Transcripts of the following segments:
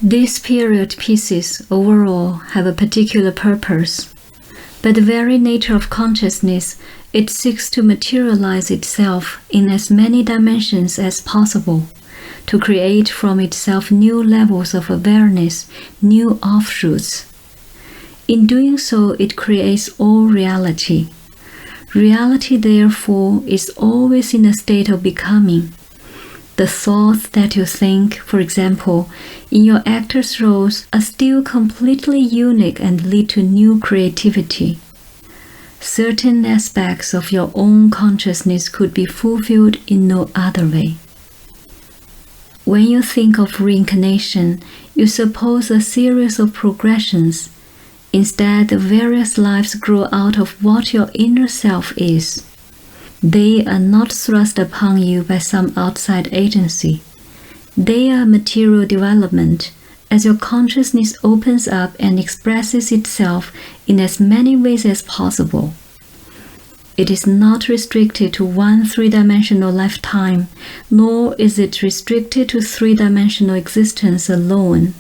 These period pieces overall have a particular purpose. By the very nature of consciousness, it seeks to materialize itself in as many dimensions as possible, to create from itself new levels of awareness, new offshoots. In doing so, it creates all reality. Reality, therefore, is always in a state of becoming. The thoughts that you think, for example, in your actor's roles are still completely unique and lead to new creativity. Certain aspects of your own consciousness could be fulfilled in no other way. When you think of reincarnation, you suppose a series of progressions. Instead, the various lives grow out of what your inner self is. They are not thrust upon you by some outside agency. They are material development, as your consciousness opens up and expresses itself in as many ways as possible. It is not restricted to one three-dimensional lifetime, nor is it restricted to three-dimensional existence alone.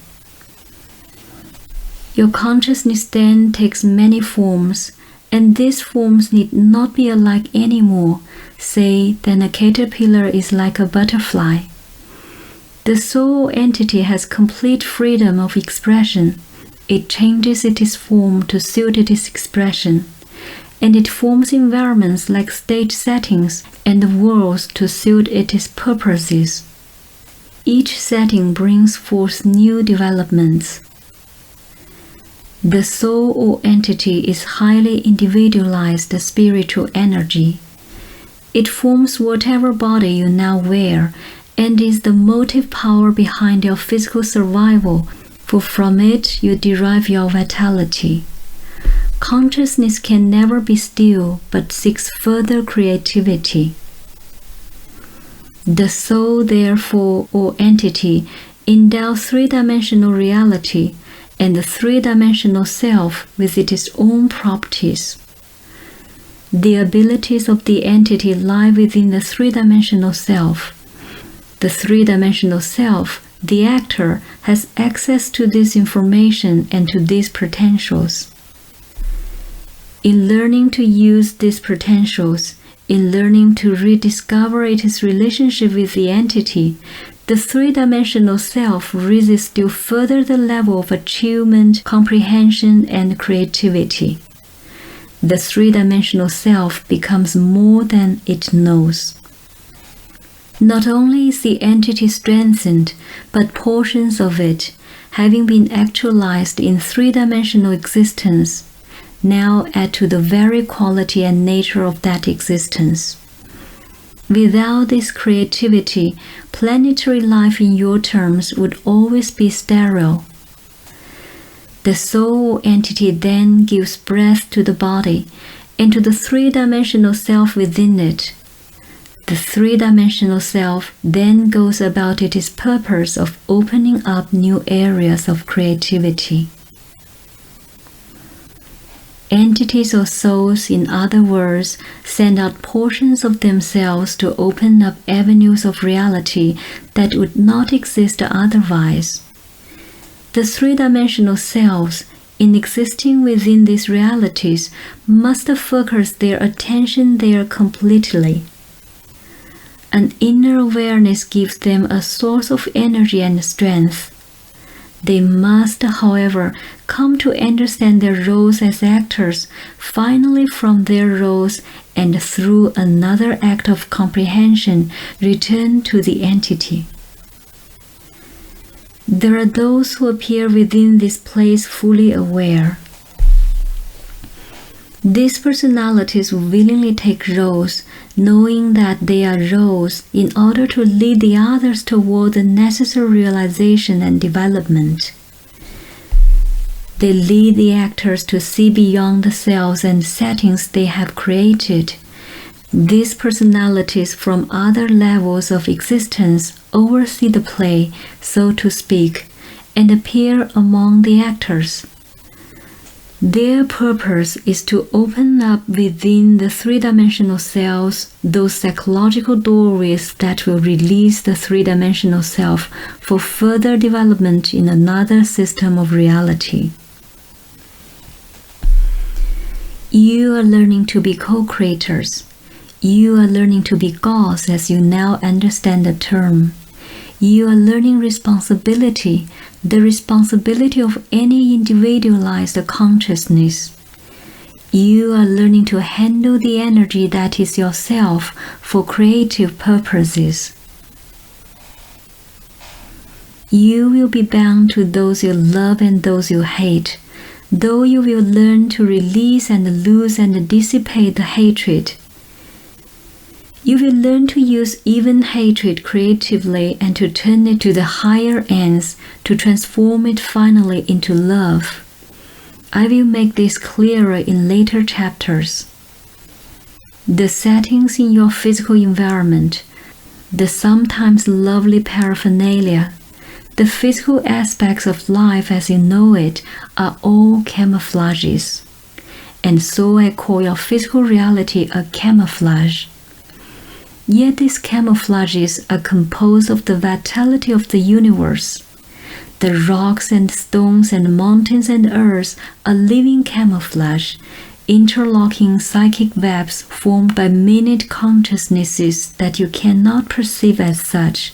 Your consciousness then takes many forms, and these forms need not be alike anymore, say that a caterpillar is like a butterfly. The soul entity has complete freedom of expression. It changes its form to suit its expression, and it forms environments like stage settings and worlds to suit its purposes. Each setting brings forth new developments. The soul or entity is highly individualized spiritual energy. It forms whatever body you now wear and is the motive power behind your physical survival, for from it you derive your vitality. Consciousness can never be still, but seeks further creativity. The soul, therefore, or entity, endows three-dimensional reality and the three-dimensional self with its own properties. The abilities of the entity lie within the three-dimensional self. The three-dimensional self, the actor, has access to this information and to these potentials. In learning to use these potentials, in learning to rediscover its relationship with the entity, the three-dimensional self raises still further the level of achievement, comprehension, and creativity. The three-dimensional self becomes more than it knows. Not only is the entity strengthened, but portions of it, having been actualized in three-dimensional existence, now add to the very quality and nature of that existence. Without this creativity, planetary life in your terms would always be sterile. The soul entity then gives breath to the body and to the three-dimensional self within it. The three-dimensional self then goes about its purpose of opening up new areas of creativity. Entities or souls, in other words, send out portions of themselves to open up avenues of reality that would not exist otherwise. The three-dimensional selves, in existing within these realities, must focus their attention there completely. An inner awareness gives them a source of energy and strength. They must, however, come to understand their roles as actors, finally from their roles and through another act of comprehension, return to the entity. There are those who appear within this place fully aware. These personalities willingly take roles, knowing that they are roles in order to lead the others toward the necessary realization and development. They lead the actors to see beyond the selves and settings they have created. These personalities from other levels of existence oversee the play, so to speak, and appear among the actors. Their purpose is to open up within the three-dimensional cells those psychological doorways that will release the three-dimensional self for further development in another system of reality. You are learning to be co-creators. You are learning to be gods as you now understand the term. You are learning responsibility, the responsibility of any individualized consciousness. You are learning to handle the energy that is yourself for creative purposes. You will be bound to those you love and those you hate, though you will learn to release and lose and dissipate the hatred. You will learn to use even hatred creatively and to turn it to the higher ends, to transform it finally into love. I will make this clearer in later chapters. The settings in your physical environment, the sometimes lovely paraphernalia, the physical aspects of life as you know it are all camouflages. And so I call your physical reality a camouflage. Yet these camouflages are composed of the vitality of the universe. The rocks and stones and mountains and earth are living camouflage, interlocking psychic webs formed by minute consciousnesses that you cannot perceive as such.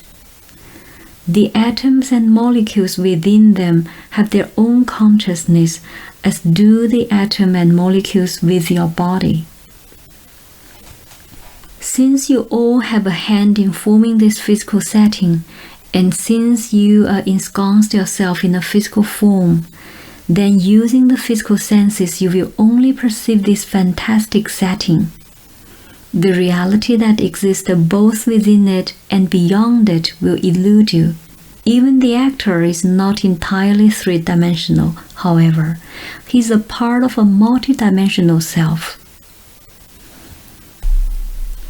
The atoms and molecules within them have their own consciousness, as do the atom and molecules with your body. Since you all have a hand in forming this physical setting, and since you are ensconced yourself in a physical form, then using the physical senses you will only perceive this fantastic setting. The reality that exists both within it and beyond it will elude you. Even the actor is not entirely three-dimensional, however. He is a part of a multidimensional self.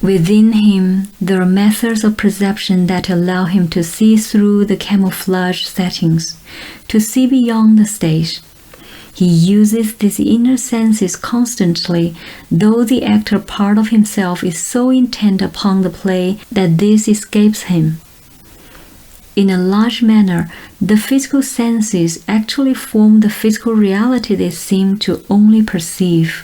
Within him, there are methods of perception that allow him to see through the camouflage settings, to see beyond the stage. He uses these inner senses constantly, though the actor part of himself is so intent upon the play that this escapes him. In a large manner, the physical senses actually form the physical reality they seem to only perceive.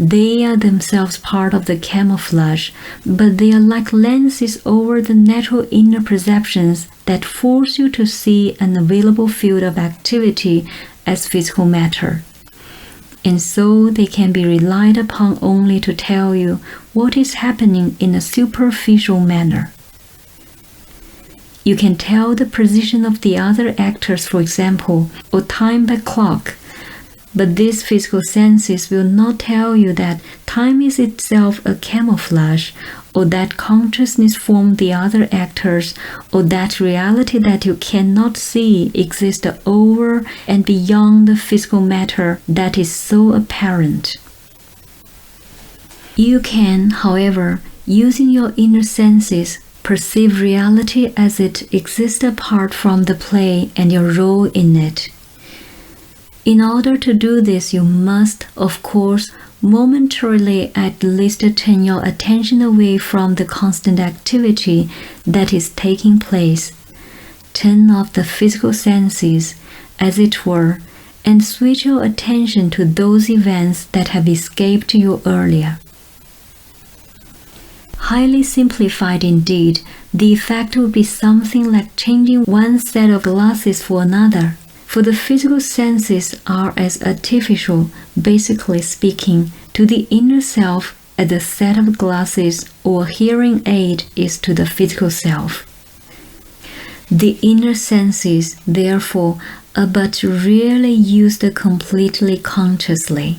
They are themselves part of the camouflage, but they are like lenses over the natural inner perceptions that force you to see an available field of activity as physical matter. And so they can be relied upon only to tell you what is happening in a superficial manner. You can tell the position of the other actors, for example, or time by clock, but these physical senses will not tell you that time is itself a camouflage, or that consciousness formed the other actors, or that reality that you cannot see exists over and beyond the physical matter that is so apparent. You can, however, using your inner senses, perceive reality as it exists apart from the play and your role in it. In order to do this, you must, of course, momentarily at least turn your attention away from the constant activity that is taking place. Turn off the physical senses, as it were, and switch your attention to those events that have escaped you earlier. Highly simplified indeed, the effect would be something like changing one set of glasses for another. For the physical senses are as artificial, basically speaking, to the inner self as a set of glasses or hearing aid is to the physical self. The inner senses, therefore, are but rarely used completely consciously.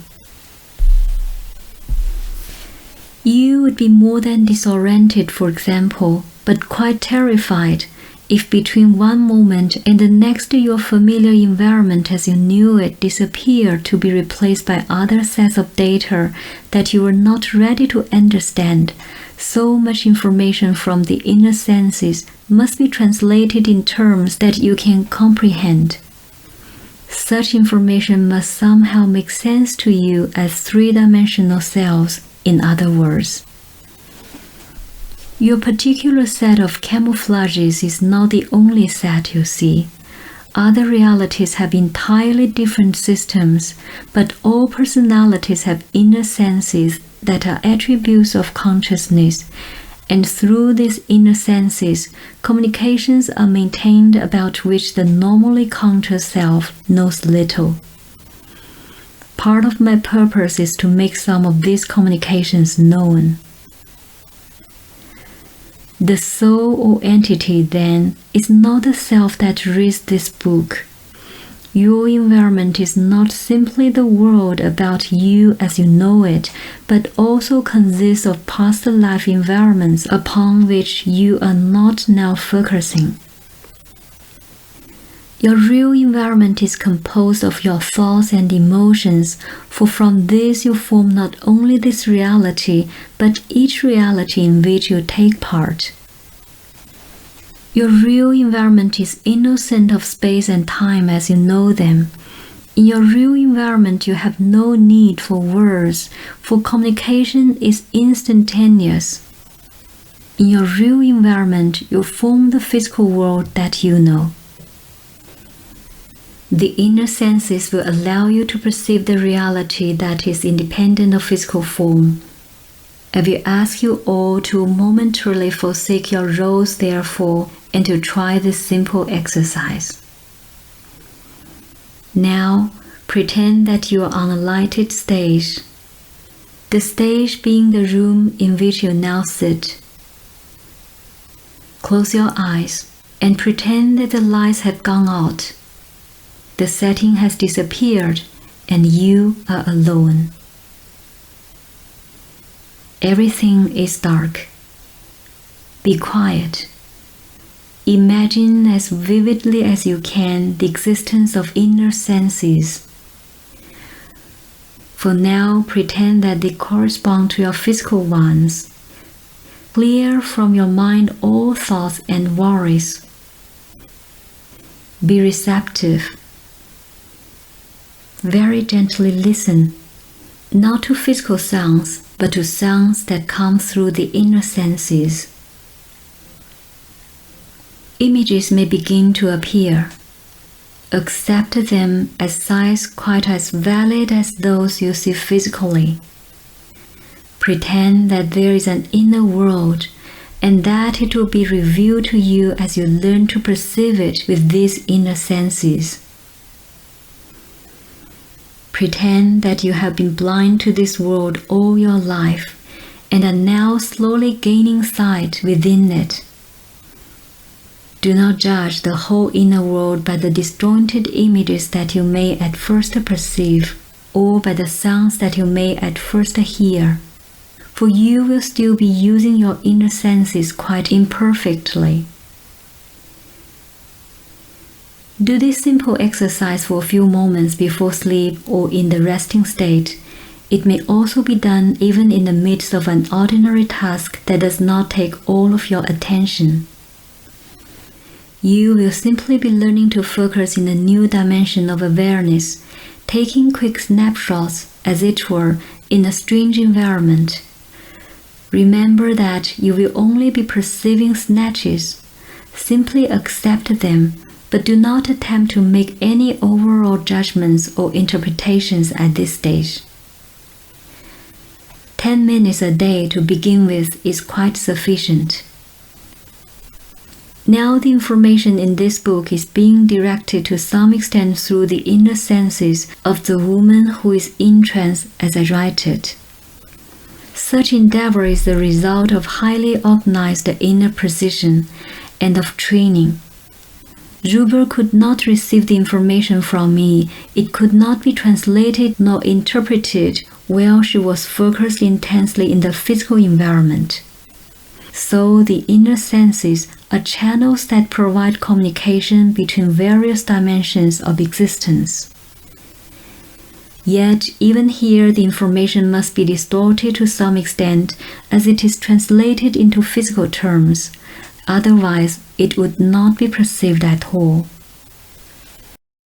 You would be more than disoriented, for example, but quite terrified, if between one moment and the next your familiar environment as you knew it disappeared to be replaced by other sets of data that you were not ready to understand, so much information from the inner senses must be translated in terms that you can comprehend. Such information must somehow make sense to you as three-dimensional selves, in other words. Your particular set of camouflages is not the only set you see. Other realities have entirely different systems, but all personalities have inner senses that are attributes of consciousness, and through these inner senses, communications are maintained about which the normally conscious self knows little. Part of my purpose is to make some of these communications known. The soul or entity, then, is not the self that reads this book. Your environment is not simply the world about you as you know it, but also consists of past life environments upon which you are not now focusing. Your real environment is composed of your thoughts and emotions, for from this you form not only this reality, but each reality in which you take part. Your real environment is innocent of space and time as you know them. In your real environment, you have no need for words, for communication is instantaneous. In your real environment, you form the physical world that you know. The inner senses will allow you to perceive the reality that is independent of physical form. I will ask you all to momentarily forsake your roles, therefore, and to try this simple exercise. Now, pretend that you are on a lighted stage, the stage being the room in which you now sit. Close your eyes and pretend that the lights have gone out. The setting has disappeared and you are alone. Everything is dark. Be quiet. Imagine as vividly as you can the existence of inner senses. For now, pretend that they correspond to your physical ones. Clear from your mind all thoughts and worries. Be receptive. Very gently listen, not to physical sounds, but to sounds that come through the inner senses. Images may begin to appear. Accept them as sights quite as valid as those you see physically. Pretend that there is an inner world and that it will be revealed to you as you learn to perceive it with these inner senses. Pretend that you have been blind to this world all your life and are now slowly gaining sight within it. Do not judge the whole inner world by the disjointed images that you may at first perceive, or by the sounds that you may at first hear, for you will still be using your inner senses quite imperfectly. Do this simple exercise for a few moments before sleep or in the resting state. It may also be done even in the midst of an ordinary task that does not take all of your attention. You will simply be learning to focus in a new dimension of awareness, taking quick snapshots, as it were, in a strange environment. Remember that you will only be perceiving snatches. Simply accept them, but do not attempt to make any overall judgments or interpretations at this stage. 10 minutes a day to begin with is quite sufficient. Now the information in this book is being directed to some extent through the inner senses of the woman who is in trance as I write it. Such endeavor is the result of highly organized inner precision and of training. Zuber could not receive the information from me. It could not be translated nor interpreted while she was focused intensely in the physical environment. So the inner senses are channels that provide communication between various dimensions of existence. Yet, even here, the information must be distorted to some extent as it is translated into physical terms. Otherwise, it would not be perceived at all.